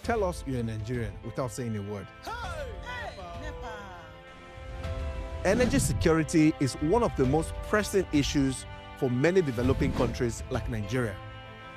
Tell us you're a Nigerian without saying a word. Energy security is one of the most pressing issues for many developing countries like Nigeria.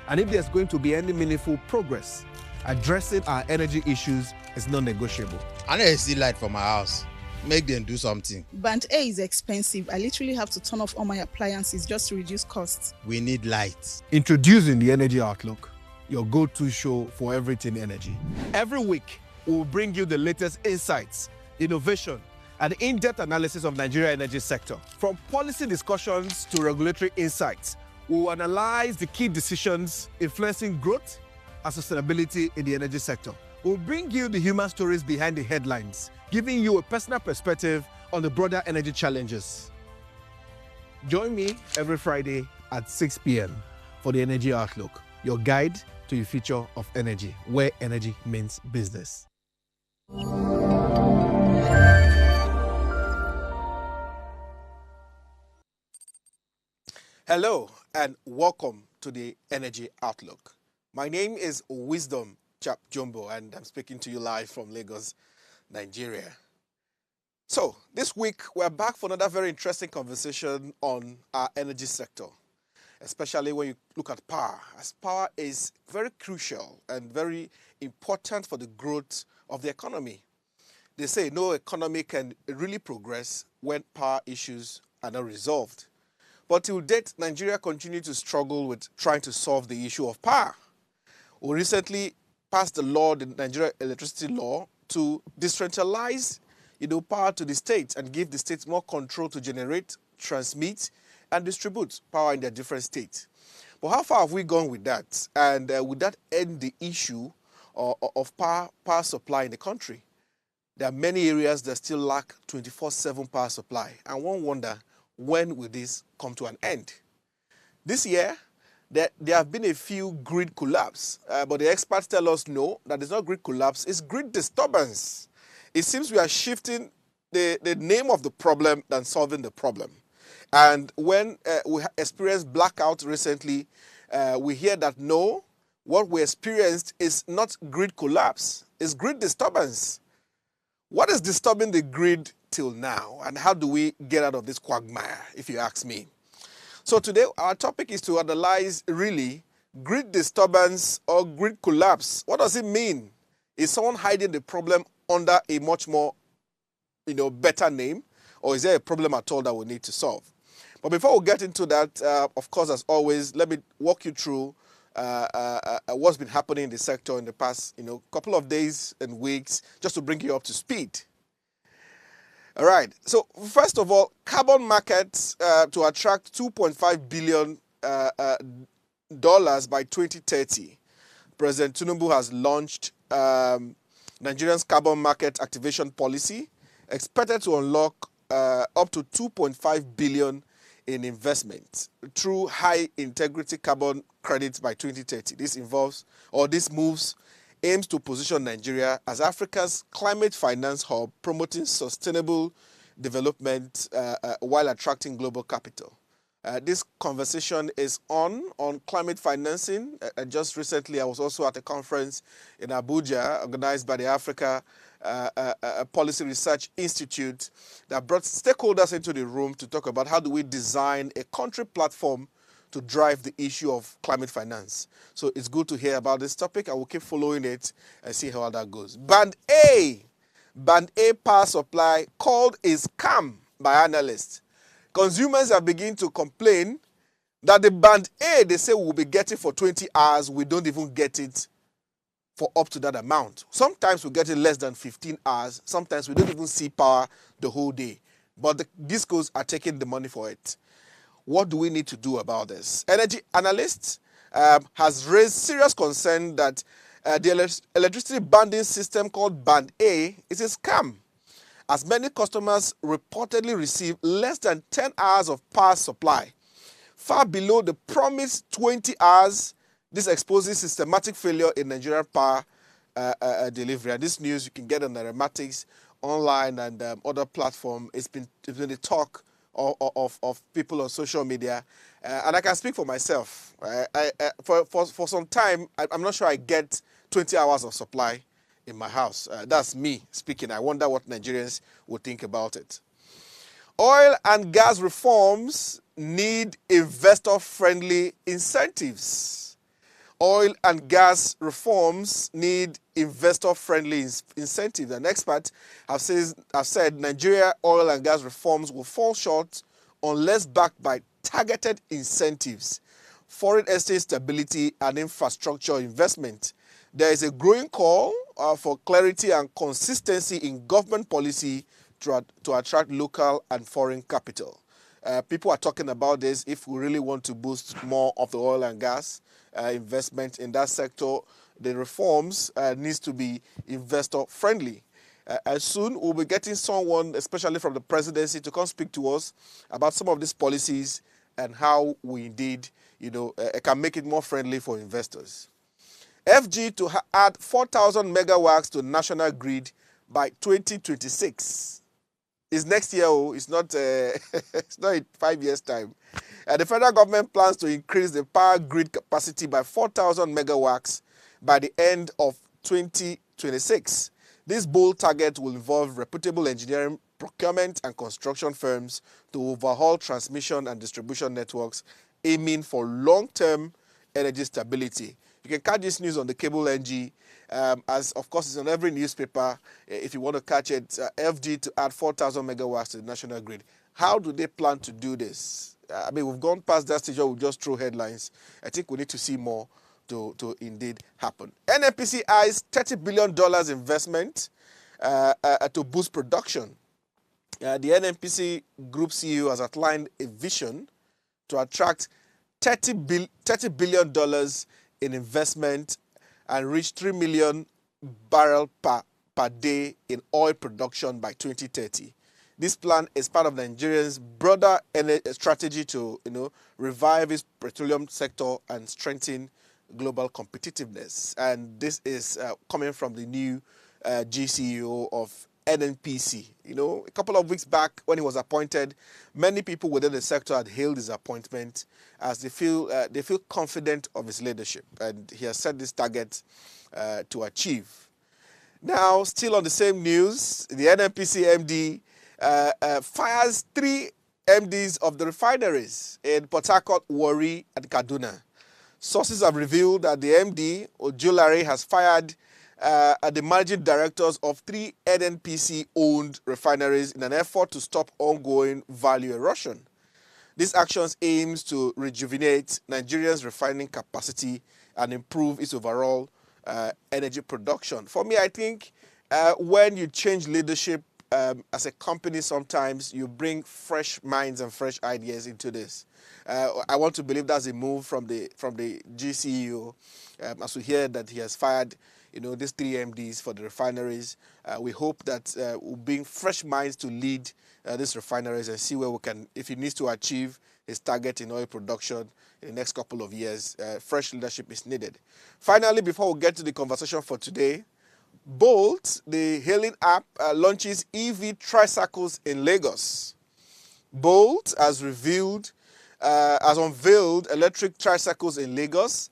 And if there's going to be any meaningful progress, addressing our energy issues is non-negotiable. I need to see light for my house. Make them do something. Band A is expensive. I literally have to turn off all my appliances just to reduce costs. We need light. Introducing the Energy Outlook, your go-to show for everything energy. Every week, we will bring you the latest insights, innovation, and in-depth analysis of Nigeria's energy sector. From policy discussions to regulatory insights, we will analyze the key decisions influencing growth and sustainability in the energy sector. We'll bring you the human stories behind the headlines, giving you a personal perspective on the broader energy challenges. Join me every Friday at 6 p.m. for the Energy Outlook, your guide to the future of energy, where energy means business. Hello and welcome to the Energy Outlook. My name is Wisdom Chap Jumbo and I'm speaking to you live from Lagos, Nigeria. So this week we're back for another very interesting conversation on our energy sector, especially when you look at power, as power is very crucial and very important for the growth of the economy. They say no economy can really progress when power issues are not resolved. But till date, Nigeria continues to struggle with trying to solve the issue of power. We recently passed the law, the Nigeria Electricity Law, to decentralize power to the states and give the states more control to generate, transmit, and distribute power in their different states. But how far have we gone with that? And would that end the issue of power supply in the country? There are many areas that still lack 24/7 power supply. And one wonder, when will this come to an end? This year, there have been a few grid collapse, but the experts tell us no, that is not grid collapse, it's grid disturbance. It seems we are shifting the name of the problem than solving the problem. And when we experienced blackout recently, we hear that no, what we experienced is not grid collapse, it's grid disturbance. What is disturbing the grid till now, and how do we get out of this quagmire, if you ask me? So today, our topic is to analyze really grid disturbance or grid collapse. What does it mean? Is someone hiding the problem under a much more, better name, or is there a problem at all that we need to solve? But before we get into that, of course, as always, let me walk you through what's been happening in the sector in the past, couple of days and weeks, just to bring you up to speed. All right. So first of all, carbon markets to attract $2.5 billion by 2030. President Tinubu has launched Nigeria's carbon market activation policy, expected to unlock up to $2.5 billion in investment through high integrity carbon credits by 2030. This moves aims to position Nigeria as Africa's climate finance hub, promoting sustainable development while attracting global capital. This conversation is on climate financing. Just recently, I was also at a conference in Abuja organized by the Africa Policy Research Institute that brought stakeholders into the room to talk about how do we design a country platform to drive the issue of climate finance. So it's good to hear about this topic. I will keep following it and see how that goes. Band A power supply called a scam by analysts. Consumers are beginning to complain that the band A they say we'll be getting for 20 hours, we don't even get it for up to that amount. Sometimes we get it less than 15 hours. Sometimes we don't even see power the whole day. But the discos are taking the money for it. What do we need to do about this? Energy analysts has raised serious concern that the electricity banding system called Band A is a scam, as many customers reportedly receive less than 10 hours of power supply, far below the promised 20 hours. This exposes systematic failure in Nigerian power delivery. And this news you can get on the Rematics online and other platforms. It's been the talk of people on social media, and I can speak for myself. For some time, I'm not sure I get 20 hours of supply in my house. That's me speaking. I wonder what Nigerians would think about it. Oil and gas reforms need investor-friendly incentives. Oil and gas reforms need investor-friendly incentives. And experts have said Nigeria oil and gas reforms will fall short unless backed by targeted incentives, foreign exchange stability, and infrastructure investment. There is a growing call for clarity and consistency in government policy to attract local and foreign capital. People are talking about this. If we really want to boost more of the oil and gas investment in that sector, the reforms needs to be investor friendly. And soon we'll be getting someone, especially from the presidency, to come speak to us about some of these policies and how we indeed, can make it more friendly for investors. FG to add 4,000 megawatts to national grid by 2026. It's next year, it's not it's not in 5 years' time. The federal government plans to increase the power grid capacity by 4,000 megawatts by the end of 2026. This bold target will involve reputable engineering, procurement, and construction firms to overhaul transmission and distribution networks, aiming for long-term energy stability. You can catch this news on the Cable NG, as of course it's on every newspaper. If you want to catch it, FG to add 4,000 megawatts to the national grid. How do they plan to do this? We've gone past that stage where we just throw headlines. I think we need to see more to indeed happen. NNPC eyes $30 billion investment to boost production. The NNPC Group CEO has outlined a vision to attract $30 billion in investment and reach 3 million barrels per day in oil production by 2030. This plan is part of Nigeria's broader strategy to revive its petroleum sector and strengthen global competitiveness. And this is coming from the new GCEO of NNPC. A couple of weeks back when he was appointed, many people within the sector had hailed his appointment as they feel confident of his leadership, and he has set this target to achieve. Now, still on the same news, the NNPC MD fires 3 MDs of the refineries in Port Harcourt, Warri, and Kaduna. Sources have revealed that the MD, Ojulare, has fired the managing directors of 3 NNPC-owned refineries in an effort to stop ongoing value erosion. This action aims to rejuvenate Nigeria's refining capacity and improve its overall energy production. For me, I think when you change leadership as a company, sometimes you bring fresh minds and fresh ideas into this. I want to believe that's a move from the GCEO. As we hear that he has fired these 3 MDs for the refineries. We hope that we'll bring fresh minds to lead these refineries and see where we can, if he needs to achieve his target in oil production in the next couple of years, fresh leadership is needed. Finally, before we get to the conversation for today, Bolt, the hailing app, launches EV tricycles in Lagos. Bolt has unveiled electric tricycles in Lagos,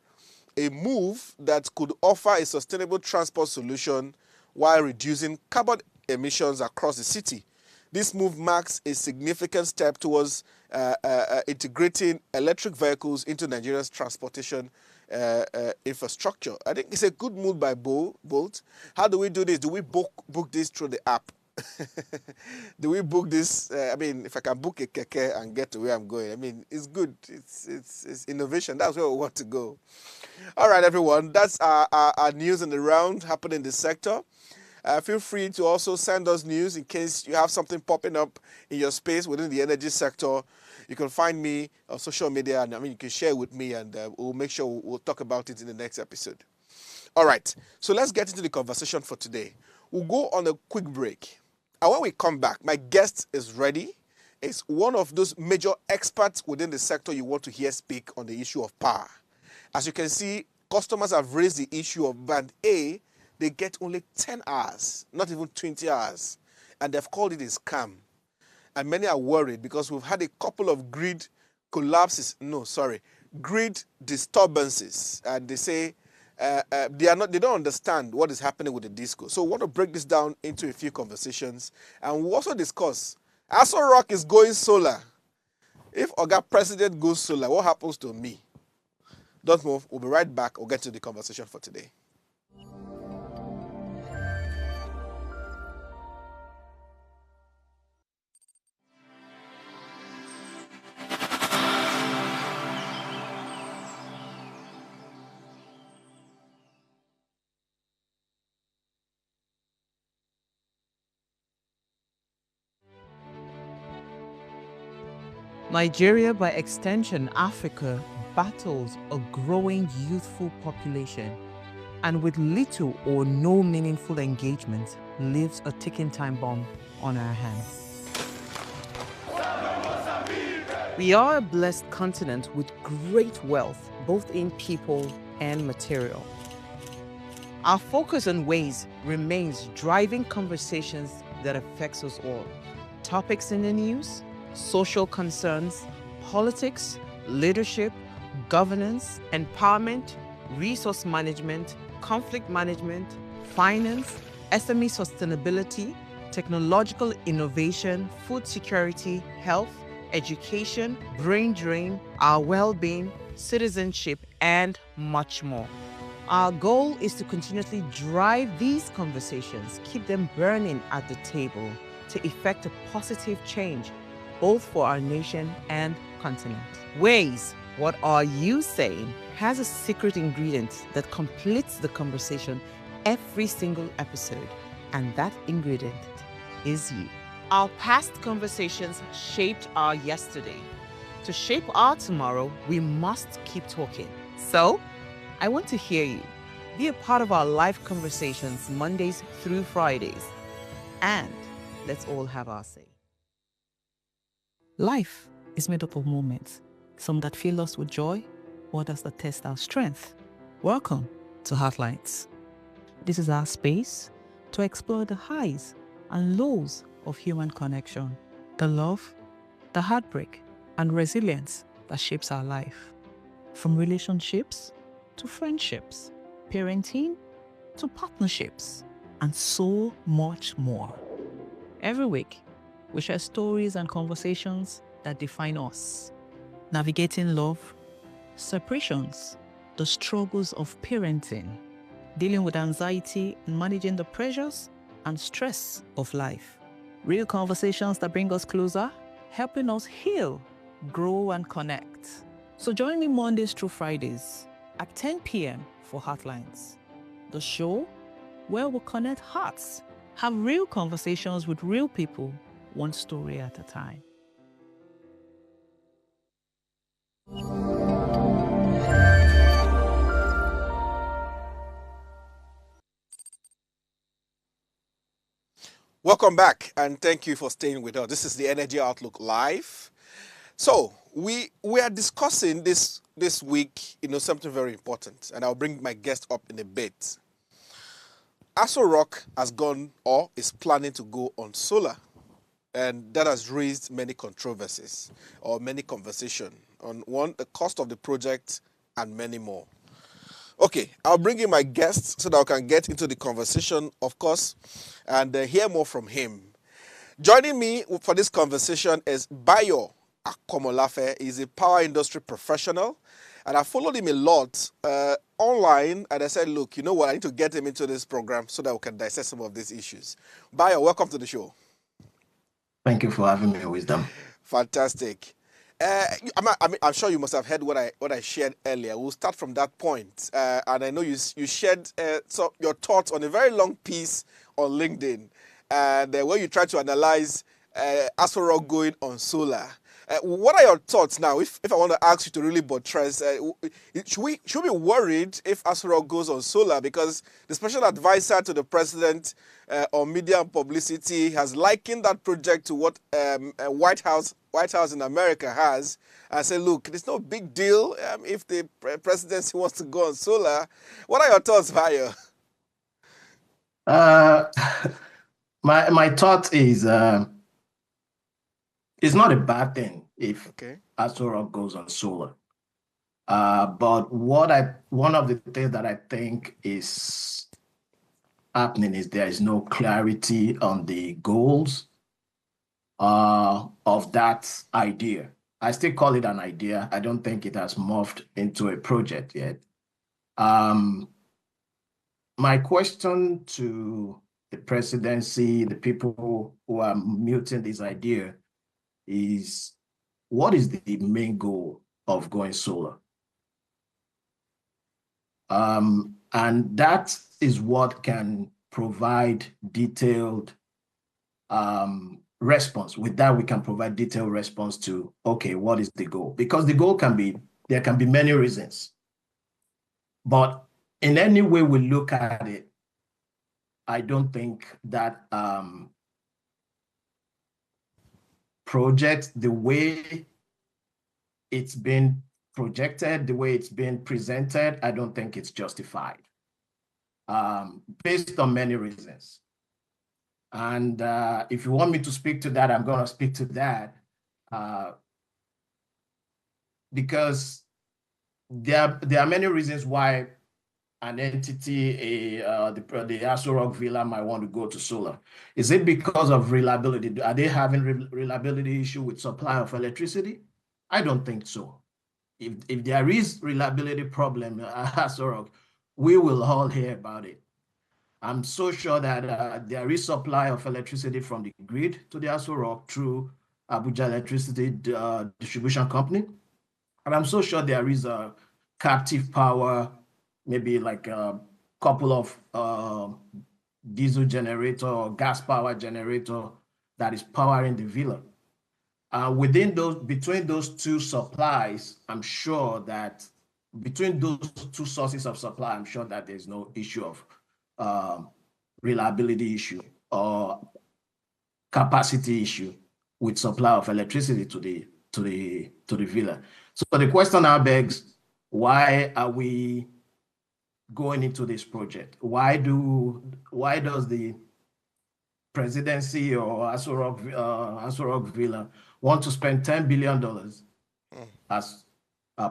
a move that could offer a sustainable transport solution while reducing carbon emissions across the city. This move marks a significant step towards integrating electric vehicles into Nigeria's transportation infrastructure. I think it's a good move by Bolt. How do we do this? Do we book this through the app? Do we book this? If I can book a keke and get to where I'm going, it's good. It's innovation. That's where we want to go. All right, everyone. That's our news on the round happening in the sector. Feel free to also send us news in case you have something popping up in your space within the energy sector. You can find me on social media, and you can share with me, and we'll make sure we'll talk about it in the next episode. All right, so let's get into the conversation for today. We'll go on a quick break. And when we come back, my guest is ready. It's one of those major experts within the sector you want to hear speak on the issue of power. As you can see, customers have raised the issue of Band A. They get only 10 hours, not even 20 hours. And they've called it a scam. And many are worried because we've had a couple of grid disturbances. And they say They don't understand what is happening with the disco. So we want to break this down into a few conversations, and we'll also discuss Aso Rock is going solar. If Oga President goes solar, what happens to me? Don't move. We'll be right back. We'll get to the conversation for today. Nigeria, by extension Africa, battles a growing youthful population and with little or no meaningful engagement leaves a ticking time bomb on our hands. We are a blessed continent with great wealth, both in people and material. Our focus on ways remains driving conversations that affects us all. Topics in the news, social concerns, politics, leadership, governance, empowerment, resource management, conflict management, finance, SME sustainability, technological innovation, food security, health, education, brain drain, our well-being, citizenship, and much more. Our goal is to continuously drive these conversations, keep them burning at the table to effect a positive change both for our nation and continent. Ways, what are you saying, has a secret ingredient that completes the conversation every single episode, and that ingredient is you. Our past conversations shaped our yesterday. To shape our tomorrow, we must keep talking. So, I want to hear you. Be a part of our live conversations Mondays through Fridays. And let's all have our say. Life is made up of moments, some that fill us with joy, others that test our strength. Welcome to Heartlines. This is our space to explore the highs and lows of human connection, the love, the heartbreak, and resilience that shapes our life. From relationships to friendships, parenting to partnerships, and so much more. Every week, we share stories and conversations that define us, navigating love, separations, the struggles of parenting, dealing with anxiety and managing the pressures and stress of life. Real conversations that bring us closer, helping us heal, grow, and connect. So join me Mondays through Fridays at 10 p.m. for Heartlines, the show where we'll connect hearts, have real conversations with real people, one story at a time. Welcome back, and thank you for staying with us. This is the Energy Outlook Live. So we are discussing this week, something very important, and I'll bring my guest up in a bit. Aso Rock has gone or is planning to go on solar, and that has raised many controversies or many conversations on one, the cost of the project, and many more. Okay, I'll bring in my guest so that I can get into the conversation, of course, and hear more from him. Joining me for this conversation is Bayode Akomolafe. He's a power industry professional, and I followed him a lot online, and I said, look, you know what, I need to get him into this program so that we can dissect some of these issues. Bayode, welcome to the show. Thank you for having me, Wisdom. Fantastic. I'm sure you must have heard what I shared earlier. We'll start from that point. And I know you shared your thoughts on a very long piece on LinkedIn, and where you try to analyze Aso Rock going on solar. What are your thoughts now? If I want to ask you to really buttress, should we be worried if Aso Rock goes on solar? Because the special advisor to the president on media and publicity has likened that project to what White House in America has, and said, look, it's no big deal if the presidency wants to go on solar. What are your thoughts, Bayode? My thought is it's not a bad thing if Aso Rock goes on solar. But one of the things that I think is happening is there is no clarity on the goals of that idea. I still call it an idea. I don't think it has morphed into a project yet. My question to the presidency, the people who are muting this idea, is what is the main goal of going solar? And that is what can provide detailed response. With that, we can provide detailed response to, okay, what is the goal? Because the goal there can be many reasons. But in any way we look at it, I don't think that project, the way it's been projected, the way it's been presented, I don't think it's justified, based on many reasons. And if you want me to speak to that, I'm going to speak to that, because there are many reasons why an entity, the Aso Rock Villa might want to go to solar. Is it because of reliability? Are they having reliability issue with supply of electricity? I don't think so. If there is reliability problem at Aso Rock, we will all hear about it. I'm so sure that there is supply of electricity from the grid to the Aso Rock through Abuja Electricity Distribution Company. And I'm so sure there is a captive power, maybe like a couple of diesel generator or gas power generator that is powering the villa. Between those two supplies, I'm sure that between those two sources of supply, I'm sure that there's no issue of reliability issue or capacity issue with supply of electricity to the villa. So the question now begs, why are we going into this project? Why does the presidency or Aso Rock Villa want to spend $10 billion, as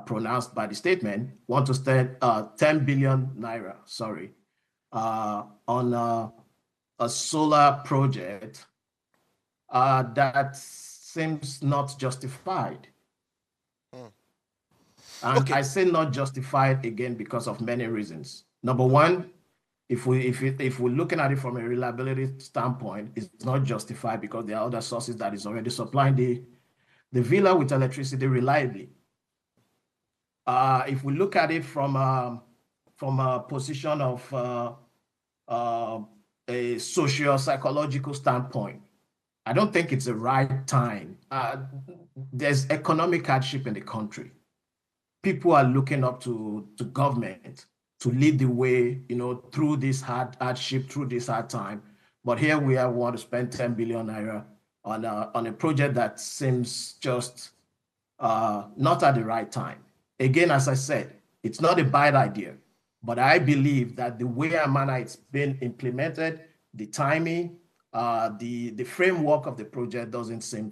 pronounced by the statement, want to spend 10 billion naira, sorry, on a solar project that seems not justified? And Okay. I say not justified again because of many reasons. Number one, if we're looking at it from a reliability standpoint, it's not justified because there are other sources that is already supplying the villa with electricity reliably. If we look at it from a position of a socio-psychological standpoint, I don't think it's the right time. There's economic hardship in the country. People are looking up to government to lead the way, through this hardship, through this hard time. But here we want to spend 10 billion naira on a project that seems just not at the right time. Again, as I said, it's not a bad idea, but I believe that the way and manner it's been implemented, the timing, the framework of the project doesn't seem,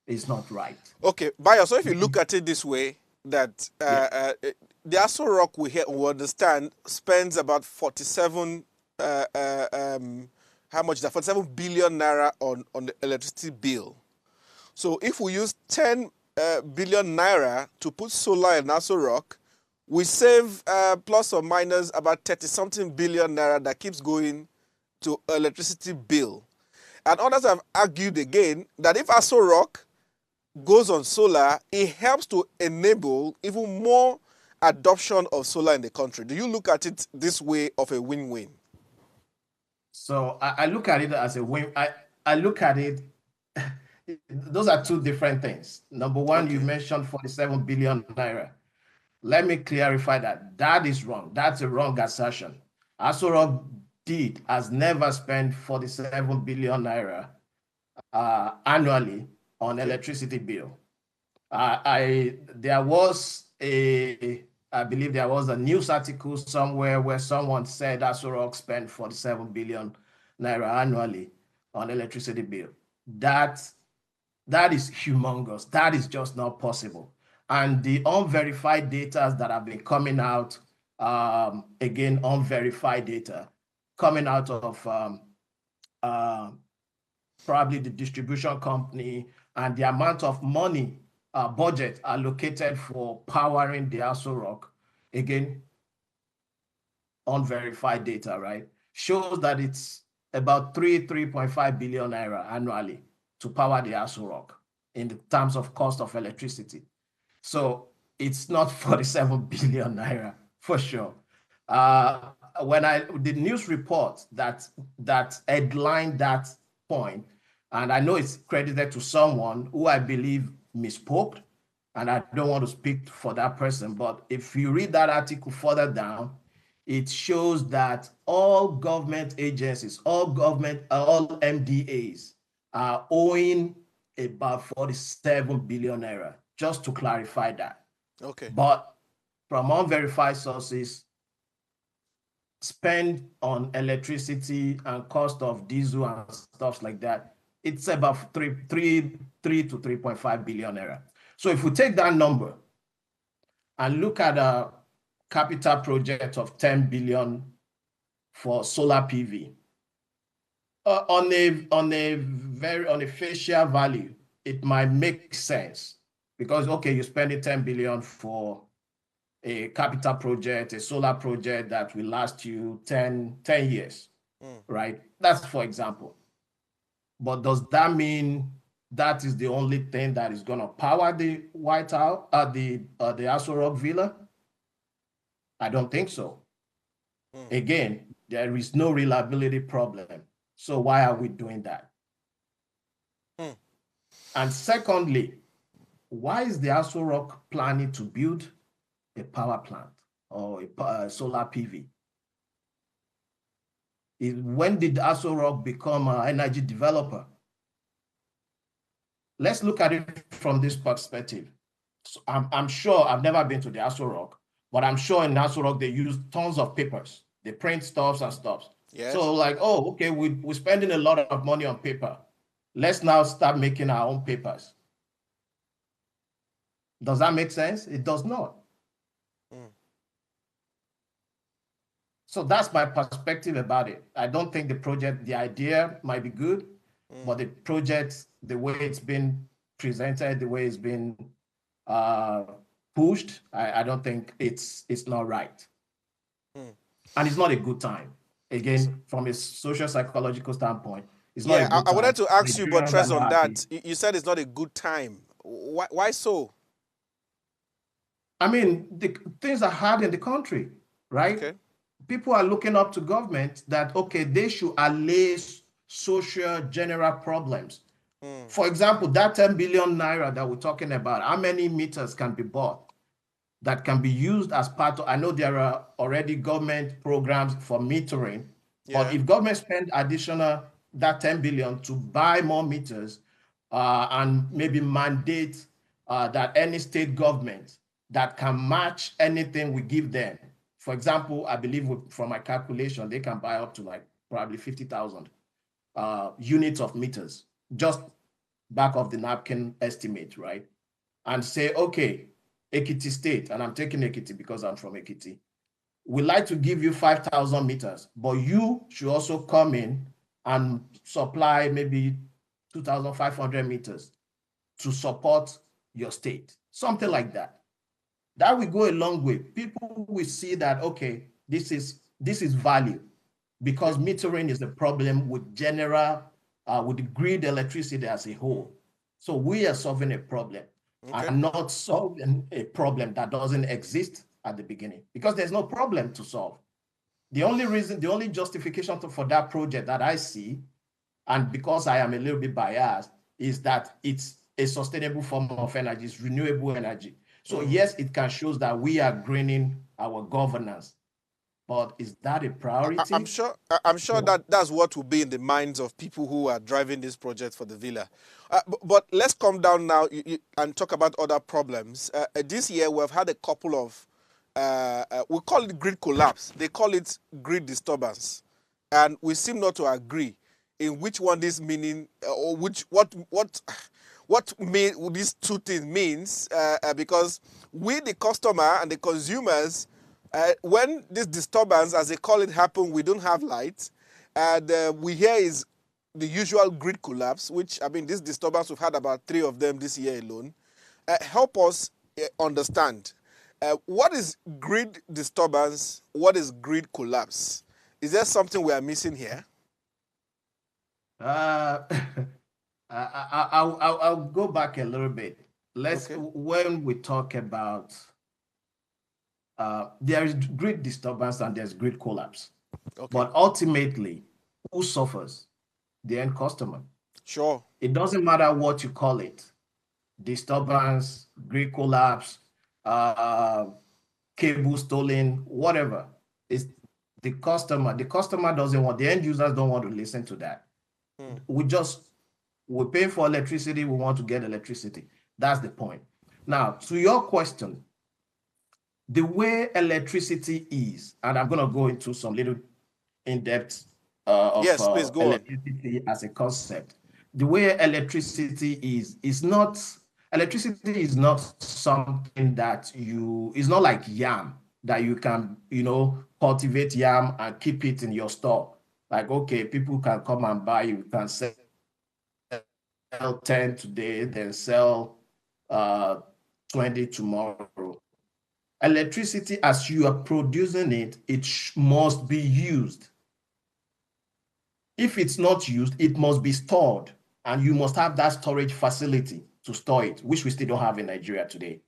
is not right. Okay, Bayo, so if you look at it this way, that the Aso Rock we understand spends about 47 how much is that? 47 billion naira on the electricity bill. So if we use 10 billion naira to put solar in Aso Rock, we save plus or minus about 30-something billion naira that keeps going to electricity bill. And others have argued again that if Aso Rock goes on solar, it helps to enable even more adoption of solar in the country. Do you look at it this way of a win-win? So I look at it as a win. I look at it, those are two different things. Number one, okay, you mentioned 47 billion naira. Let me clarify that. That is wrong. That's a wrong assertion. Aso Rock has never spent 47 billion naira annually on electricity bill. I believe there was a news article somewhere where someone said Aso Rock spent 47 billion naira annually on electricity bill. That is humongous. That is just not possible. And the unverified data that have been coming out, again, unverified data coming out of probably the distribution company, and the amount of money budget allocated for powering the Aso Rock, again, unverified data, right, shows that it's about 3.5 billion naira annually to power the Aso Rock in the terms of cost of electricity. So it's not 47 billion naira for sure. When the news report that headlined that point, and I know it's credited to someone who I believe misspoke, and I don't want to speak for that person, but if you read that article further down, it shows that all government agencies, all MDAs are owing about 47 billion naira, just to clarify that. Okay. But from unverified sources, spend on electricity and cost of diesel and stuff like that, it's about 3 to 3.5 billion naira. So if we take that number and look at a capital project of 10 billion for solar PV, on a facial value, it might make sense because, okay, you're spending 10 billion for a capital project, a solar project that will last you 10 years, right? That's for example. But does that mean that is the only thing that is going to power the White House, the Aso Rock Villa? I don't think so. Again, there is no reliability problem. So why are we doing that? And secondly, why is the Aso Rock planning to build a power plant or a solar PV? When did Aso Rock become an energy developer? Let's look at it from this perspective. So I'm sure, I've never been to the Aso Rock, but I'm sure in Aso Rock they use tons of papers. They print stuff and stuff. Yes. So like, oh, okay, we're spending a lot of money on paper. Let's now start making our own papers. Does that make sense? It does not. So that's my perspective about it. I don't think the project, the idea might be good, but the project, the way it's been presented, the way it's been pushed, I don't think it's not right. And it's not a good time. Again, from a social psychological standpoint, it's not a good time. I wanted to ask you, Nigerians Buttress, are on not that. happy. You said it's not a good time. Why so? I mean, things are hard in the country, right? Okay. People are looking up to government that, okay, they should allay social general problems. For example, that 10 billion naira that we're talking about, how many meters can be bought that can be used as part of, I know there are already government programs for metering, but if government spend additional, that 10 billion to buy more meters and maybe mandate that any state government that can match anything we give them. For example, I believe from my calculation, they can buy up to like probably 50,000 units of meters, just back of the napkin estimate, right? And say, okay, Ekiti State, and I'm taking Ekiti because I'm from Ekiti, we'd like to give you 5,000 meters, but you should also come in and supply maybe 2,500 meters to support your state, something like that. That will go a long way. People will see that, okay, this is value, because metering is the problem with with the grid electricity as a whole. So we are solving a problem and not solving a problem that doesn't exist at the beginning, because there's no problem to solve. The only justification for that project that I see, and because I am a little bit biased, is that it's a sustainable form of energy, it's renewable energy. So yes, it can show that we are greening our governance, but is that a priority? I'm sure that's what will be in the minds of people who are driving this project for the villa. But let's come down now and talk about other problems. This year we've had a couple of, we call it grid collapse. They call it grid disturbance, and we seem not to agree in which one this meaning, or what these two things means, because we, the customer and the consumers, when this disturbance, as they call it, happen, we don't have light, and we hear is the usual grid collapse, which, I mean, this disturbance, we've had about 3 of them this year alone. Help us understand, what is grid disturbance? What is grid collapse? Is there something we are missing here? I'll go back a little bit. When we talk about there is grid disturbance and there's grid collapse. Okay. But ultimately, who suffers? The end customer. Sure. It doesn't matter what you call it. Disturbance, grid collapse, cable stolen, whatever. It's the customer. The customer doesn't want, the end users don't want to listen to that. We pay for electricity, we want to get electricity. That's the point. Now, to your question, the way electricity is, and I'm going to go into some little in-depth of please go electricity as a concept. The way electricity is not, electricity is not something that it's not like yam that you can, cultivate yam and keep it in your store. Like, okay, people can come and buy, you can sell 10 today, then sell 20 tomorrow. Electricity, as you are producing it, it must be used. If it's not used, it must be stored, and you must have that storage facility to store it, which we still don't have in Nigeria today.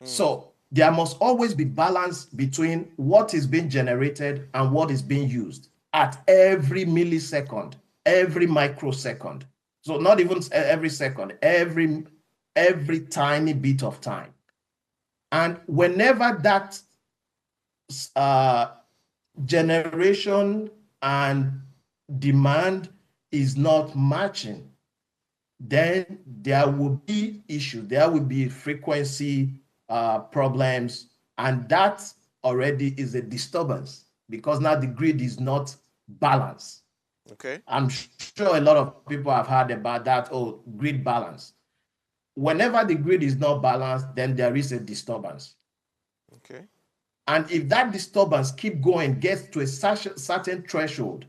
So there must always be balance between what is being generated and what is being used at every millisecond, every microsecond. So not even every second, every tiny bit of time. And whenever that generation and demand is not matching, then there will be issues. There will be frequency problems, and that already is a disturbance because now the grid is not balanced. Okay. I'm sure a lot of people have heard about that, grid balance. Whenever the grid is not balanced, then there is a disturbance. Okay. And if that disturbance keep going, gets to a certain threshold,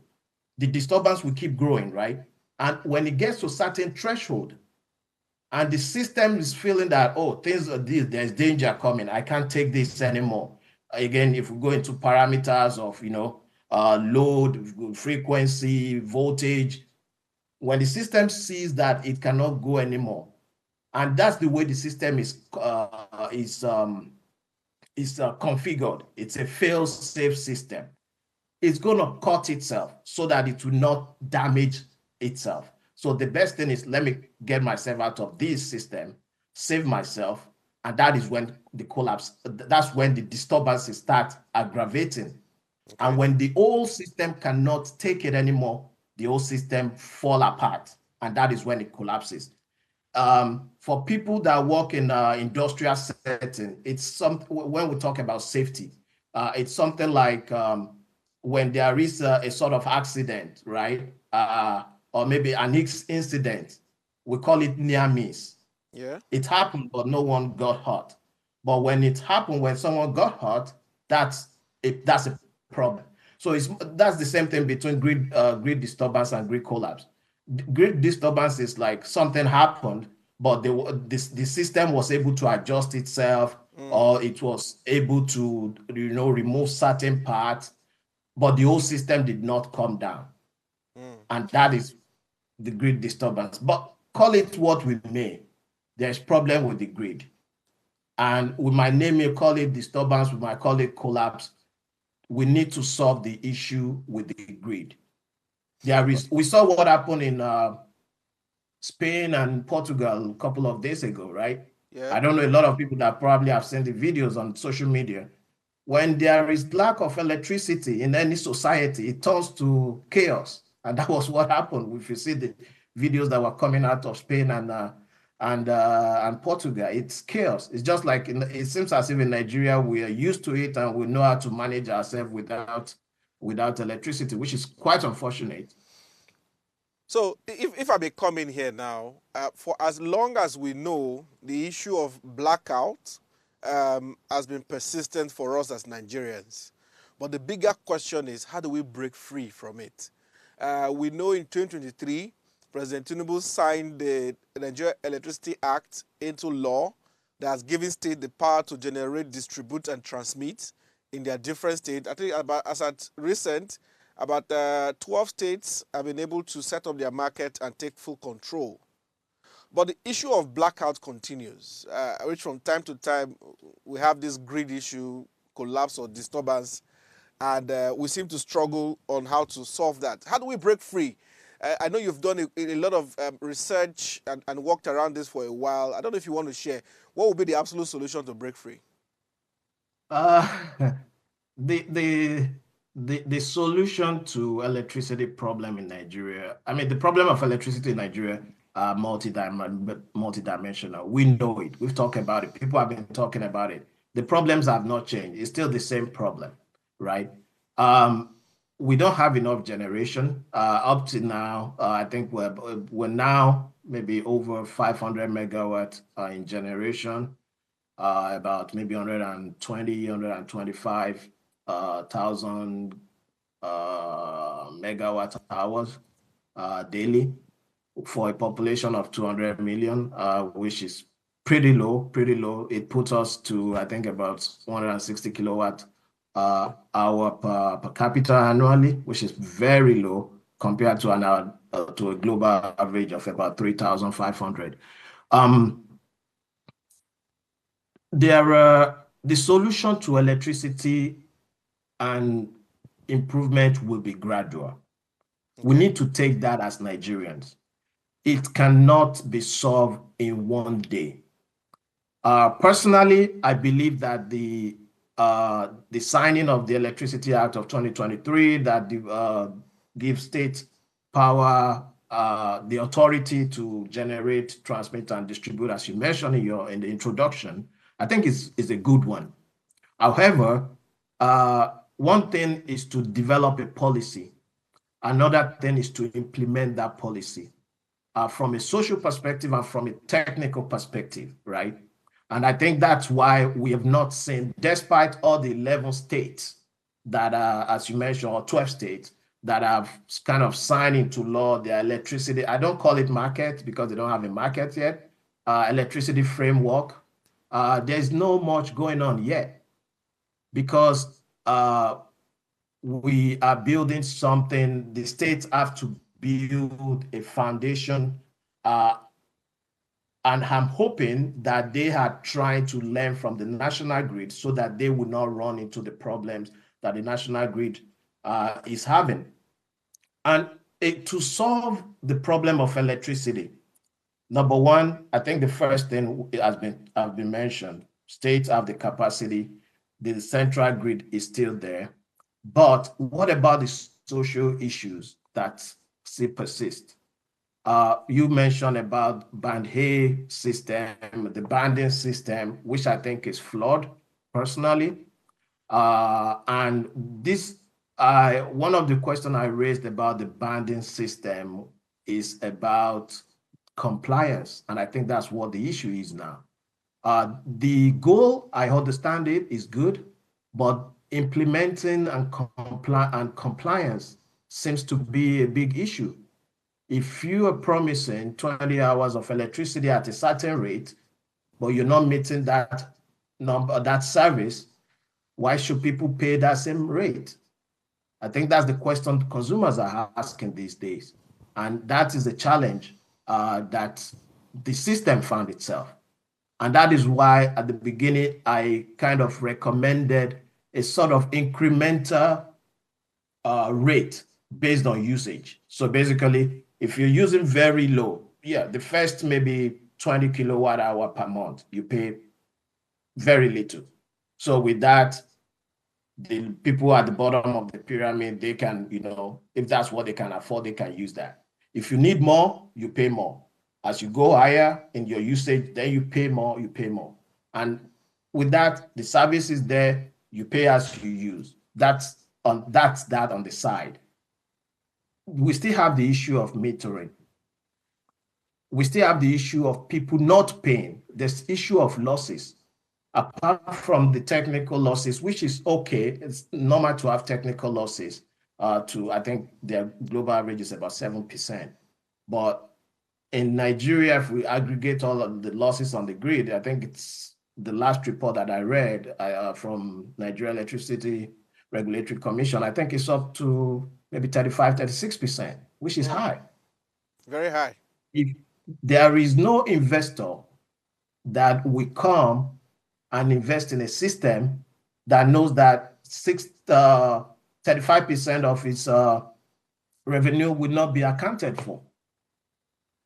the disturbance will keep growing, right? And when it gets to a certain threshold, and the system is feeling that, things are this, there's danger coming, I can't take this anymore. Again, if we go into parameters of, load, frequency, voltage, when the system sees that it cannot go anymore, and that's the way the system is configured. It's a fail-safe system. It's going to cut itself so that it will not damage itself. So the best thing is, let me get myself out of this system, save myself, and that is when the collapse, that's when the disturbances start aggravating. Okay. And when the old system cannot take it anymore, the old system fall apart, and that is when it collapses. For people that work in industrial setting, it's something, when we talk about safety, it's something like when there is a sort of accident, right? Or maybe an incident, we call it near miss. Yeah. It happened, but no one got hurt. But when it happened, when someone got hurt, that's a problem. So that's the same thing between grid disturbance and grid collapse. Grid disturbance is like something happened, but the system was able to adjust itself, or it was able to remove certain parts, but the whole system did not come down. And that is the grid disturbance. But call it what we may, there's problem with the grid. And we might name it, call it disturbance, we might call it collapse. We need to solve the issue with the grid. We saw what happened in Spain and Portugal a couple of days ago, right? Yeah. I don't know, a lot of people that probably have seen the videos on social media. When there is lack of electricity in any society, it turns to chaos. And that was what happened. If you see the videos that were coming out of Spain and Portugal, it's chaos. It's just like, it seems as if in Nigeria, we are used to it and we know how to manage ourselves without electricity, which is quite unfortunate. So if I may come in here now, for as long as we know, the issue of blackout has been persistent for us as Nigerians. But the bigger question is, how do we break free from it? We know in 2023, President Tinubu signed the Nigeria Electricity Act into law that has given states the power to generate, distribute, and transmit in their different states. I think as at recent, about 12 states have been able to set up their market and take full control. But the issue of blackout continues, which from time to time we have this grid issue, collapse or disturbance, and we seem to struggle on how to solve that. How do we break free? I know you've done a lot of research and worked around this for a while. I don't know if you want to share. What would be the absolute solution to break free? The solution to electricity problem in Nigeria, I mean, the problem of electricity in Nigeria are multidimensional. We know it. We've talked about it. People have been talking about it. The problems have not changed. It's still the same problem, right? We don't have enough generation. Up to now, I think we're now maybe over 500 megawatts in generation, about maybe 125 thousand megawatt hours daily for a population of 200 million, which is pretty low. It puts us to, I think, about 160 kilowatt hour per capita annually, which is very low compared to to a global average of about 3,500. The solution to electricity and improvement will be gradual. Okay. We need to take that as Nigerians. It cannot be solved in one day. Personally, I believe that the signing of the Electricity Act of 2023 that gives state power, the authority to generate, transmit, and distribute, as you mentioned in the introduction, I think is a good one. However, one thing is to develop a policy. Another thing is to implement that policy from a social perspective and from a technical perspective, right? And I think that's why we have not seen, despite all the 11 states that are, as you mentioned, or 12 states that have kind of signed into law their electricity, I don't call it market because they don't have a market yet, electricity framework. There's not much going on yet because we are building something. The states have to build a foundation, and I'm hoping that they are trying to learn from the national grid so that they will not run into the problems that the national grid is having. And to solve the problem of electricity, number one, I think the first thing has been mentioned. States have the capacity. The central grid is still there. But what about the social issues that still persist? You mentioned about band A system, the banding system, which I think is flawed personally. And this, one of the questions I raised about the banding system is about compliance. And I think that's what the issue is now. The goal, I understand it, is good, but implementing and compliance seems to be a big issue. If you are promising 20 hours of electricity at a certain rate, but you're not meeting that number, that service, why should people pay that same rate? I think that's the question consumers are asking these days. And that is the challenge that the system found itself. And that is why at the beginning, I kind of recommended a sort of incremental rate based on usage. So basically, if you're using very low, the first maybe 20 kilowatt hour per month, you pay very little. So with that, the people at the bottom of the pyramid, they can, if that's what they can afford, they can use that. If you need more, you pay more. As you go higher in your usage, then you pay more, And with that, the service is there, you pay as you use. That's that on the side. we still have the issue of metering. We still have the issue of people not paying. There's issue of losses. Apart from the technical losses, which is okay, it's normal to have technical losses. I think their global average is about 7%. But in Nigeria, if we aggregate all of the losses on the grid, I think it's the last report that I read from Nigeria Electricity Regulatory Commission, I think it's up to maybe 35, 36%, which is high. Very high. If there is no investor that will come and invest in a system that knows that 35% of its revenue will not be accounted for.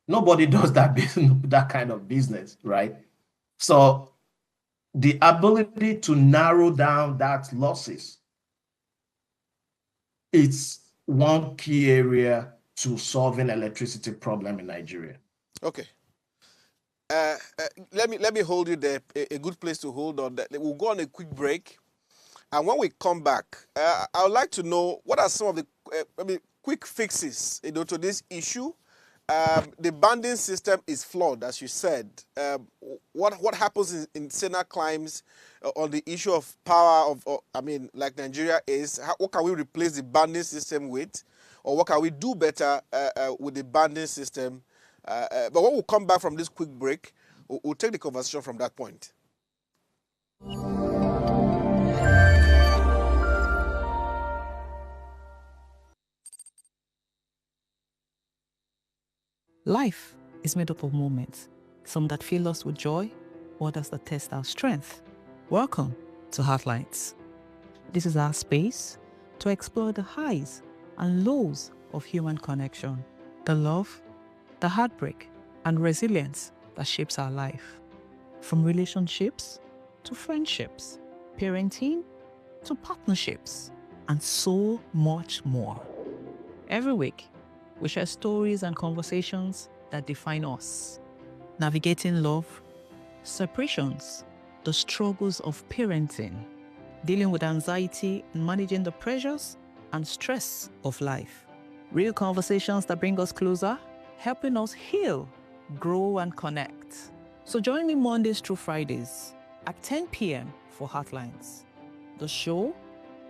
Nobody does that kind of business, right? So the ability to narrow down that losses, it's one key area to solving electricity problem in Nigeria. Okay. Let me hold you there. A good place to hold on. We'll go on a quick break, and when we come back, I would like to know what are some of the quick fixes, to this issue. The banding system is flawed, as you said. What happens in Sena climes on the issue of power like Nigeria is? What can we replace the banding system with, or what can we do better with the banding system? But when we come back from this quick break, we'll take the conversation from that point. Life is made up of moments, some that fill us with joy, others that test our strength. Welcome to Heartlines. This is our space to explore the highs and lows of human connection, the love, the heartbreak, and resilience that shapes our life. From relationships to friendships, parenting to partnerships, and so much more. Every week, we share stories and conversations that define us, navigating love, separations, the struggles of parenting, dealing with anxiety and managing the pressures and stress of life. Real conversations that bring us closer, helping us heal, grow, and connect. So join me Mondays through Fridays at 10 p.m. for Heartlines, the show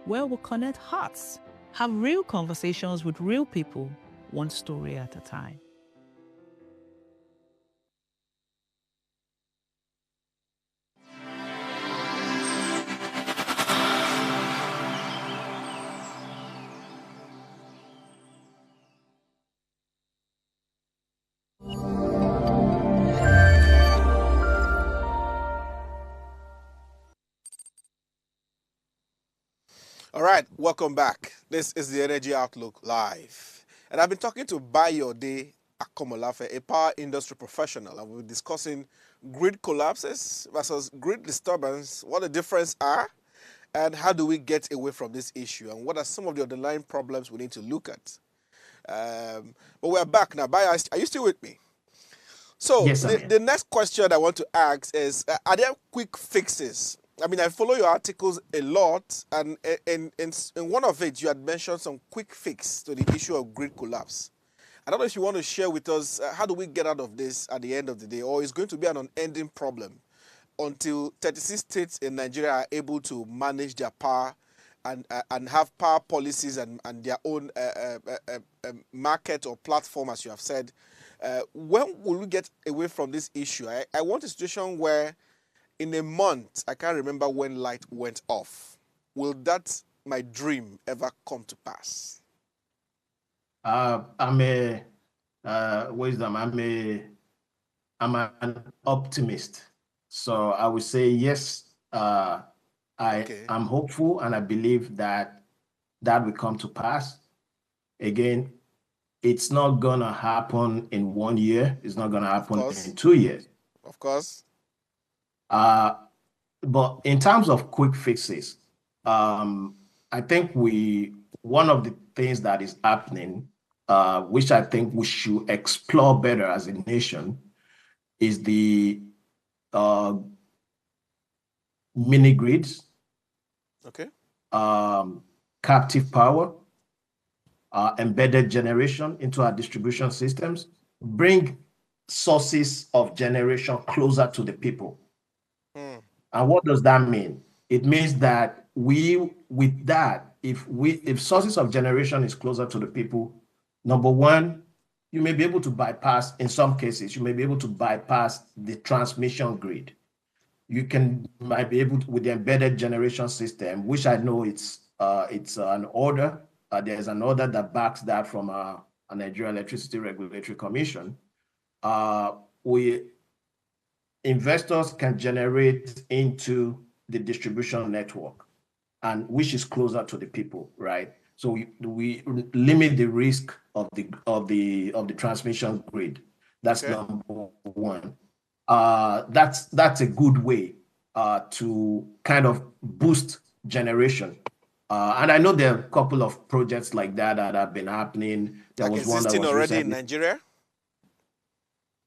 where we connect hearts, have real conversations with real people, one story at a time. All right, welcome back. This is the Energy Outlook Live. And I've been talking to Bayode Akomolafe, a power industry professional, and we're discussing grid collapses versus grid disturbance, what the difference are, and how do we get away from this issue, and what are some of the underlying problems we need to look at. But we're back now. Bayo, are you still with me? So yes, the next question I want to ask is, are there quick fixes? I mean, I follow your articles a lot, and in one of it, you had mentioned some quick fix to the issue of grid collapse. I don't know if you want to share with us, how do we get out of this at the end of the day, or is going to be an unending problem until 36 states in Nigeria are able to manage their power and have power policies and their own market or platform, as you have said. When will we get away from this issue? I want a situation where in a month, I can't remember when light went off. Will that, my dream, ever come to pass? I'm an optimist. So I would say yes. I'm hopeful, and I believe that will come to pass. Again, it's not gonna happen in 1 year. It's not gonna happen in 2 years. Of course. But in terms of quick fixes, I think one of the things that is happening, which I think we should explore better as a nation, is the mini grids, okay, captive power, embedded generation into our distribution systems, bring sources of generation closer to the people. And what does that mean? It means that with that, if sources of generation is closer to the people, number one, you may be able to bypass, in some cases, you may be able to bypass the transmission grid. Might be able to, with the embedded generation system, which I know it's an order. There's an order that backs that from a Nigerian Electricity Regulatory Commission. Investors can generate into the distribution network, and which is closer to the people, right? So we limit the risk of the transmission grid. That's number one. That's a good way to kind of boost generation. And I know there are a couple of projects like that have been happening. There was one that was already in Nigeria.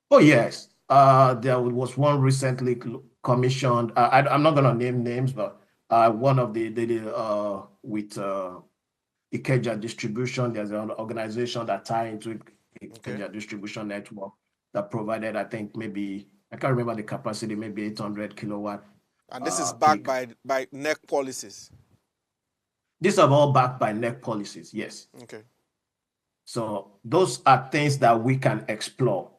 Oh yes, there was one recently commissioned. I'm not going to name names, but one of the with Ikeja Distribution. There's an organization that tie into Ikeja Distribution Network that provided, I think maybe, I can't remember the capacity, maybe 800 kilowatt. And this is backed by NEC policies. These are all backed by NEC policies, yes. Okay. So those are things that we can explore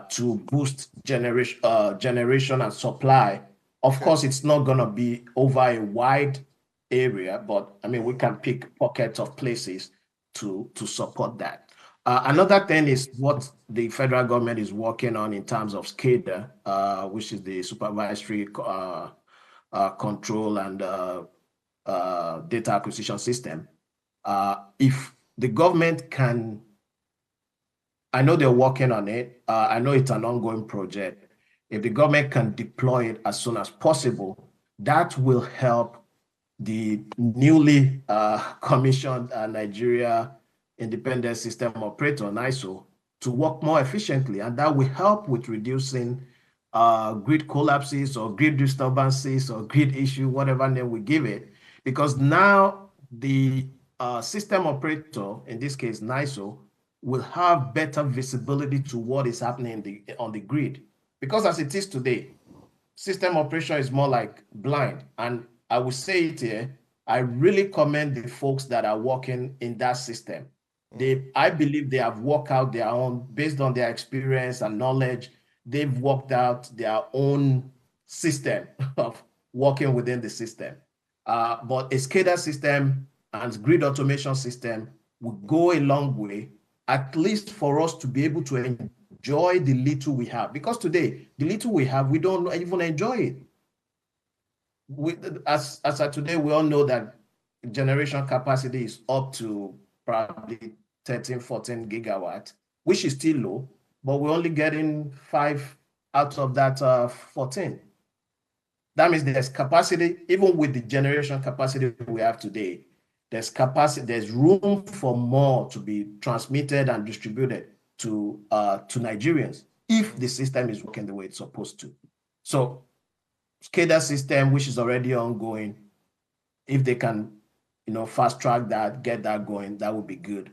to boost generation and supply. Of course, it's not going to be over a wide area, but I mean, we can pick pockets of places to support that. Another thing is what the federal government is working on in terms of SCADA, which is the supervisory control and data acquisition system. If the government can, I know they're working on it. I know it's an ongoing project. If the government can deploy it as soon as possible, that will help the newly commissioned Nigeria Independent System Operator, NISO, to work more efficiently. And that will help with reducing grid collapses or grid disturbances or grid issue, whatever name we give it. Because now the system operator, in this case NISO, will have better visibility to what is happening on the grid. Because as it is today, system operation is more like blind. And I will say it here, I really commend the folks that are working in that system. I believe they have worked out their own, based on their experience and knowledge, they've worked out their own system of working within the system. But a SCADA system and grid automation system will go a long way, at least for us to be able to enjoy the little we have. Because today, the little we have, we don't even enjoy it. As of today, we all know that generation capacity is up to probably 13, 14 gigawatt, which is still low, but we're only getting 5 out of that 14. That means there's capacity, even with the generation capacity we have today, there's capacity, there's room for more to be transmitted and distributed to Nigerians if the system is working the way it's supposed to. So SCADA system, which is already ongoing, if they can, fast track that, get that going, that would be good.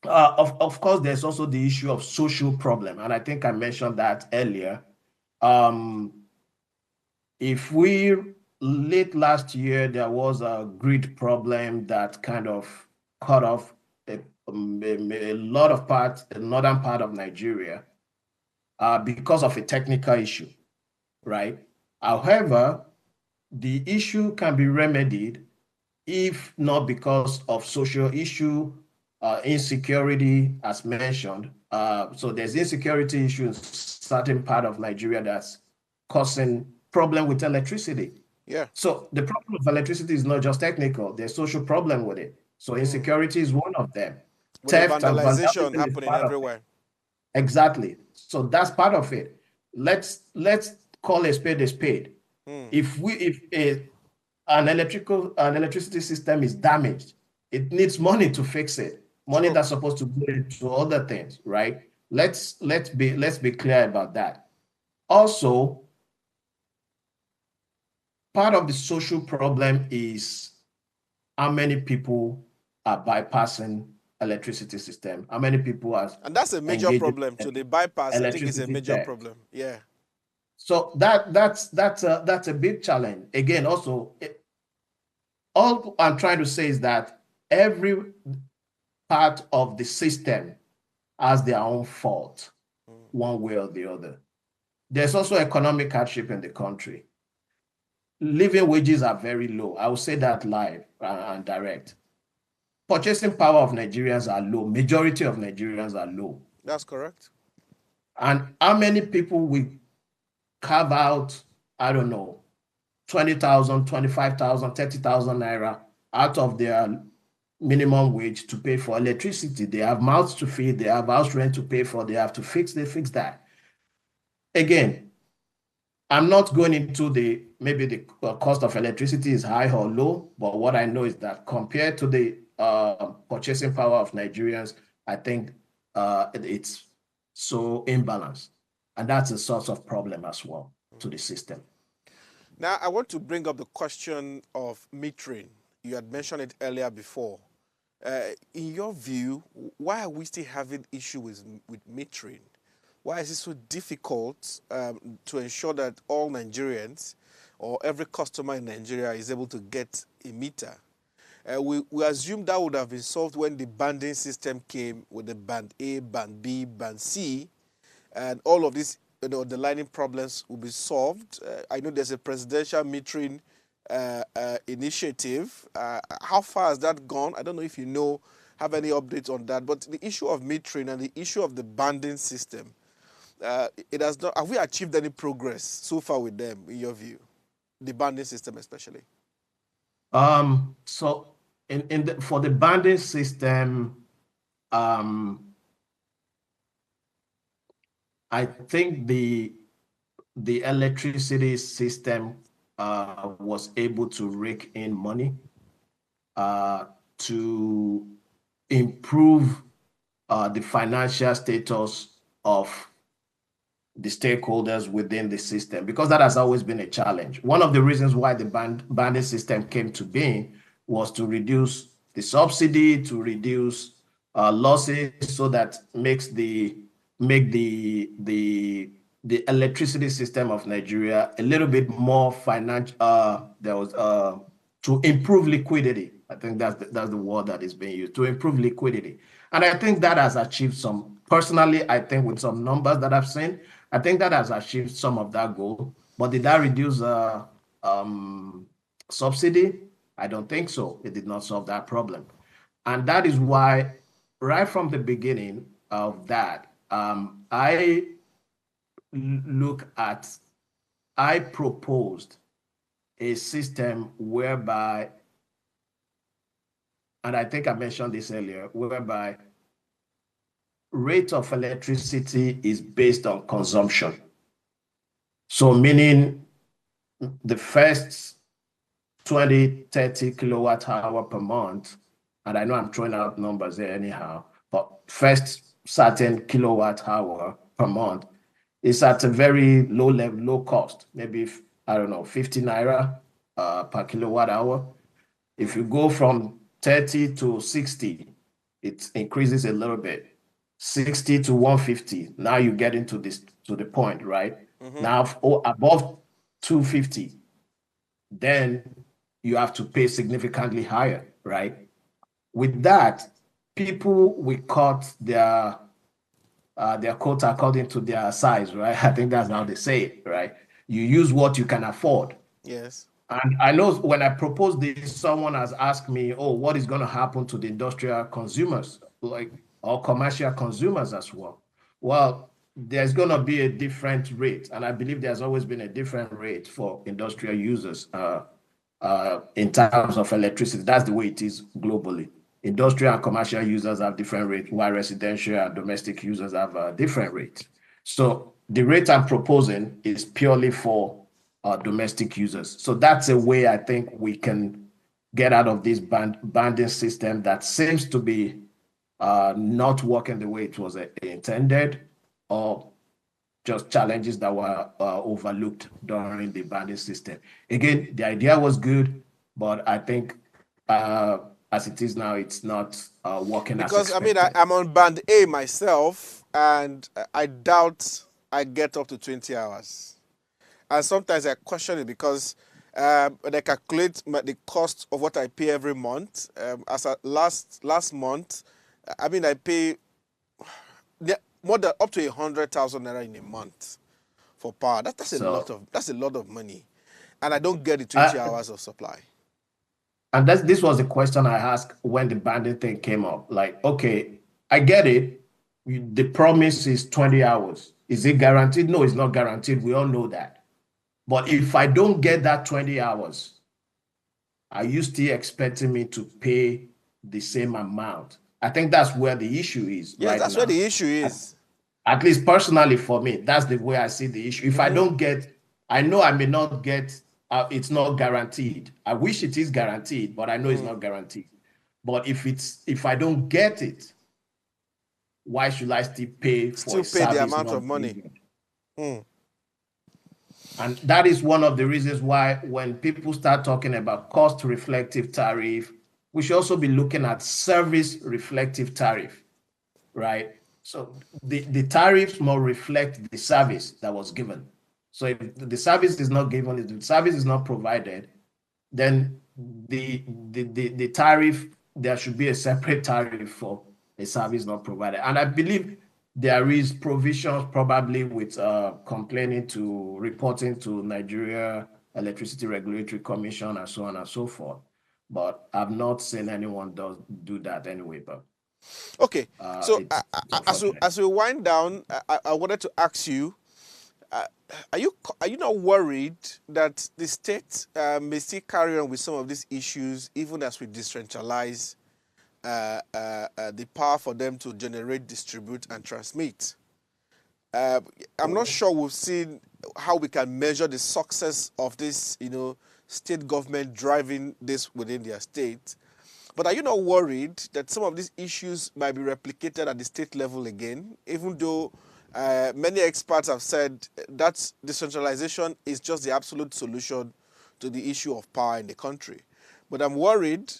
Of course, there's also the issue of social problem, and I think I mentioned that earlier. If late last year, there was a grid problem that kind of cut off a lot of the northern part of Nigeria because of a technical issue, right? However, the issue can be remedied if not because of social issue, insecurity, as mentioned. So there's insecurity issues in certain part of Nigeria that's causing problem with electricity. Yeah. So the problem with electricity is not just technical. There's social problem with it. So insecurity is one of them. With theft and vandalism happening everywhere. Exactly. So that's part of it. Let's call a spade a spade. If an electricity system is damaged, it needs money to fix it. Money that's supposed to go into other things, right? Let's be clear about that. Also, part of the social problem is how many people are bypassing electricity system? How many people are And that's a major engaged problem. in So the bypass, I think, is a electricity major theft? problem. Yeah. So that's a big challenge. Again, also, all I'm trying to say is that every part of the system has their own fault, one way or the other. There's also economic hardship in the country. Living wages are very low. I will say that live and direct. Purchasing power of Nigerians are low. Majority of Nigerians are low. That's correct. And how many people will carve out, I don't know, 20,000, 25,000, 30,000 naira out of their minimum wage to pay for electricity? They have mouths to feed, they have house rent to pay for, they have to fix, they fix that. Again, I'm not going into maybe the cost of electricity is high or low, but what I know is that compared to the purchasing power of Nigerians, I think it's so imbalanced. And that's a source of problem as well to the system. Now, I want to bring up the question of metering. You had mentioned it earlier before. In your view, why are we still having issue with metering? Why is it so difficult to ensure that all Nigerians or every customer in Nigeria is able to get a meter? We assume that would have been solved when the banding system came with the band A, band B, band C, and all of these, the lining problems will be solved. I know there's a presidential metering initiative. How far has that gone? I don't know if you have any updates on that, but the issue of metering and the issue of the banding system, it has not. Have we achieved any progress so far with them, in your view, the banding system especially? So for the banding system, I think the electricity system was able to rake in money to improve the financial status of the stakeholders within the system, because that has always been a challenge. One of the reasons why the banding system came to being was to reduce the subsidy, to reduce losses, so that make the electricity system of Nigeria a little bit more financial. There was to improve liquidity. I think that's the word that is being used, to improve liquidity. And I think that has achieved some. Personally, I think with some numbers that I've seen, I think that has achieved some of that goal. But did that reduce subsidy? I don't think so. It did not solve that problem. And that is why, right from the beginning of that, I proposed a system whereby, and I think I mentioned this earlier, whereby rate of electricity is based on consumption. So meaning the first 20, 30 kilowatt hour per month, and I know I'm throwing out numbers there anyhow, but first certain kilowatt hour per month is at a very low level, low cost, maybe, I don't know, 50 naira per kilowatt hour. If you go from 30 to 60, it increases a little bit. 60 to 150, now you get into this, to the point, right? Now, above 250, then you have to pay significantly higher, right? With that, people will cut their quota according to their size, right? I think that's how they say it, right? You use what you can afford. Yes. And I know when I proposed this, someone has asked me, oh, what is going to happen to the industrial consumers, or commercial consumers as well? Well, there's going to be a different rate. And I believe there's always been a different rate for industrial users in terms of electricity. That's the way it is globally. Industrial and commercial users have different rates, while residential and domestic users have a different rate. So the rate I'm proposing is purely for domestic users. So that's a way I think we can get out of this banding system that seems to be not working the way it was intended, or just challenges that were overlooked during the banding system. Again, the idea was good, but I think as it is now, it's not working as Because I mean, expected. I'm on band A myself, and I doubt I get up to 20 hours. And sometimes I question it because when I calculate the cost of what I pay every month, as a last month, I mean, I pay more than up to 100,000 naira in a month for power. That's So, a lot of money, and I don't get the 20 uh, hours of supply. and this was the question I asked when the banding thing came up. Like, okay, I get it. The promise is 20 hours. Is it guaranteed? No, it's not guaranteed. We all know that. But if I don't get that 20 hours, are you still expecting me to pay the same amount? I think that's where the issue is Yes, right that's where now. the issue is. At least personally for me, that's the way I see the issue. If I don't get, I know I may not get, it's not guaranteed. I wish it is guaranteed, but I know it's not guaranteed. But if I don't get it, why should I still pay for Still a pay the service amount of not money. delivered? And that is one of the reasons why when people start talking about cost reflective tariff, we should also be looking at service reflective tariff, right? So the tariffs must reflect the service that was given. So if the service is not given, if the service is not provided, then the tariff, there should be a separate tariff for a service not provided. And I believe there is provisions probably with complaining to reporting to Nigeria Electricity Regulatory Commission and so on and so forth. But I've not seen anyone do that anyway. But Okay, so it's unfortunate. as we wind down, I wanted to ask you: are you not worried that the state may still carry on with some of these issues even as we decentralize the power for them to generate, distribute, and transmit? I'm not sure we've seen how we can measure the success of this, state government driving this within their state. But are you not worried that some of these issues might be replicated at the state level again, even though many experts have said that decentralization is just the absolute solution to the issue of power in the country? But I'm worried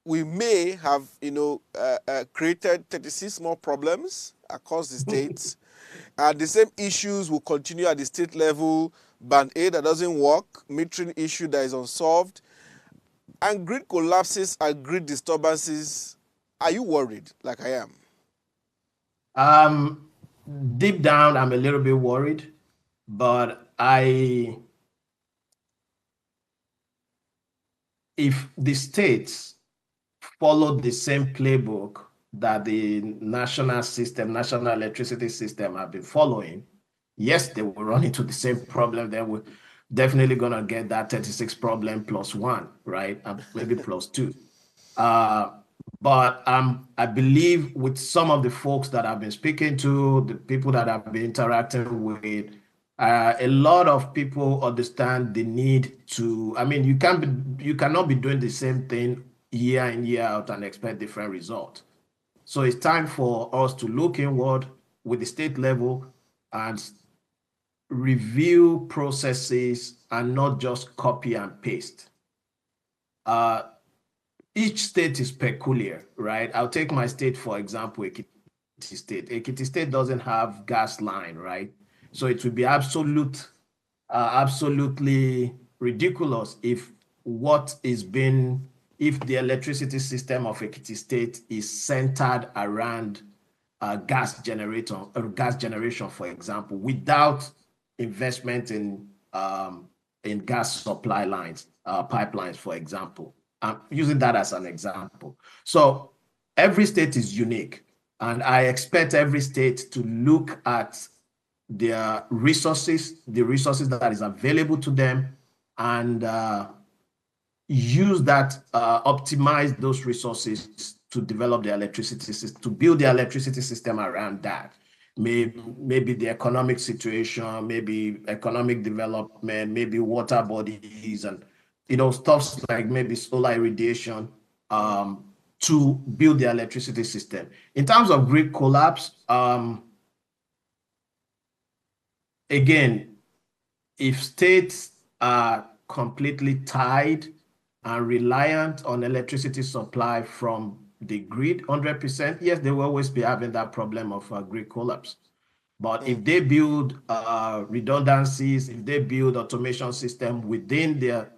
we may have created 36 more problems across the states, and the same issues will continue at the state level. Band A that doesn't work, metering issue that is unsolved, and grid collapses and grid disturbances. Are you worried like I am? Deep down, I'm a little bit worried, but if the states followed the same playbook that the national electricity system have been following, yes, they will run into the same problem. They will definitely gonna get that 36 problem plus one, right? Maybe plus two. But I believe with some of the folks that I've been speaking to, the people that I've been interacting with, a lot of people understand the need to, I mean, you cannot be doing the same thing year in, year out and expect different results. So it's time for us to look inward with the state level and review processes and not just copy and paste. Each state is peculiar, right? I'll take my state, for example, Ekiti State. Ekiti State doesn't have gas line, right? So it would be absolutely ridiculous if if the electricity system of Ekiti State is centered around gas generation, for example, without investment in gas supply lines, pipelines, for example. I'm using that as an example. So every state is unique, and I expect every state to look at their resources, the resources that is available to them, and use that, optimize those resources to develop the electricity system, to build the electricity system around that. Maybe the economic situation, maybe economic development, maybe water bodies, and stuff like maybe solar irradiation, to build the electricity system. In terms of grid collapse, again, if states are completely tied and reliant on electricity supply from the grid 100%, yes, they will always be having that problem of grid collapse. But if they build redundancies, if they build automation system within their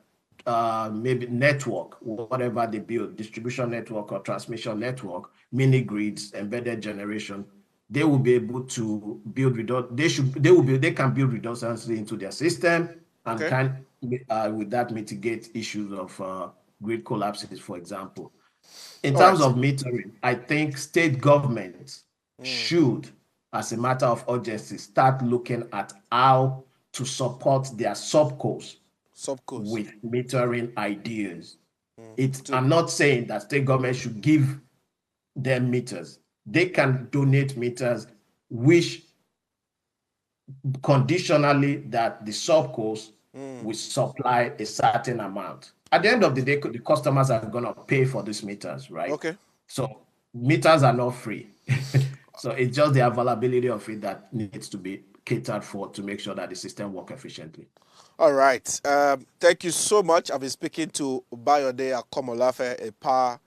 maybe network, whatever they build, distribution network or transmission network, mini grids, embedded generation, they will be able to build they can build redundancy into their system and can with that mitigate issues of grid collapses, for example. In terms of metering, I think state governments should, as a matter of urgency, start looking at how to support their subcos with metering ideas. I'm not saying that state government should give them meters. They can donate meters, which conditionally that the subcos will supply a certain amount. At the end of the day, the customers are going to pay for these meters, right? Okay. So meters are not free. So it's just the availability of it that needs to be catered for to make sure that the system works efficiently. All right. Thank you so much. I've been speaking to Bayode Akomolafe, a power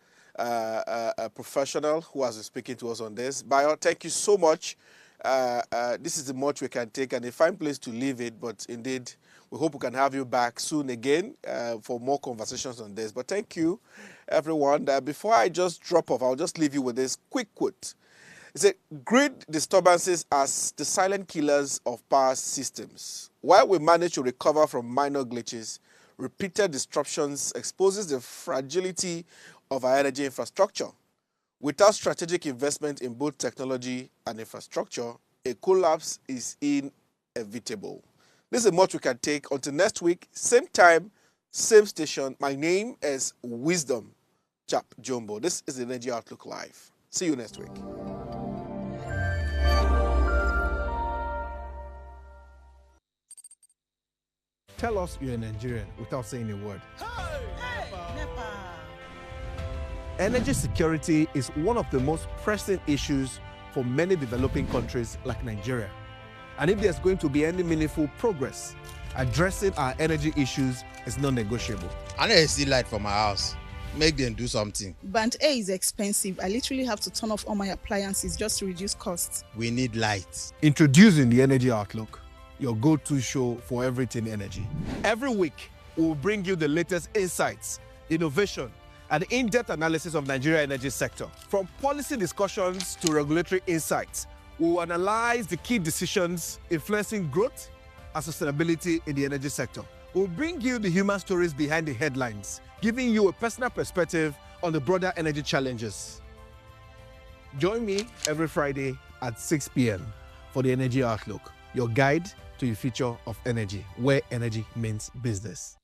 professional who has been speaking to us on this. Bayo, thank you so much. This is the much we can take and a fine place to leave it, but indeed, we hope we can have you back soon again for more conversations on this. But thank you, everyone. Before I just drop off, I'll just leave you with this quick quote. It said, grid disturbances are the silent killers of power systems. While we manage to recover from minor glitches, repeated disruptions exposes the fragility of our energy infrastructure. Without strategic investment in both technology and infrastructure, a collapse is inevitable. This is much we can take. Until next week, same time, same station. My name is Wisdom Chap Jumbo. This is Energy Outlook Live. See you next week. Tell us you're a Nigerian without saying a word. Energy security is one of the most pressing issues for many developing countries like Nigeria. And if there's going to be any meaningful progress, addressing our energy issues is non-negotiable. I need to see light from my house. Make them do something. Band A is expensive. I literally have to turn off all my appliances just to reduce costs. We need light. Introducing the Energy Outlook, your go-to show for everything energy. Every week, we'll bring you the latest insights, innovation, and in-depth analysis of Nigeria energy sector. From policy discussions to regulatory insights, we will analyze the key decisions influencing growth and sustainability in the energy sector. We'll bring you the human stories behind the headlines, giving you a personal perspective on the broader energy challenges. Join me every Friday at 6 p.m. for the Energy Outlook, your guide to the future of energy, where energy means business.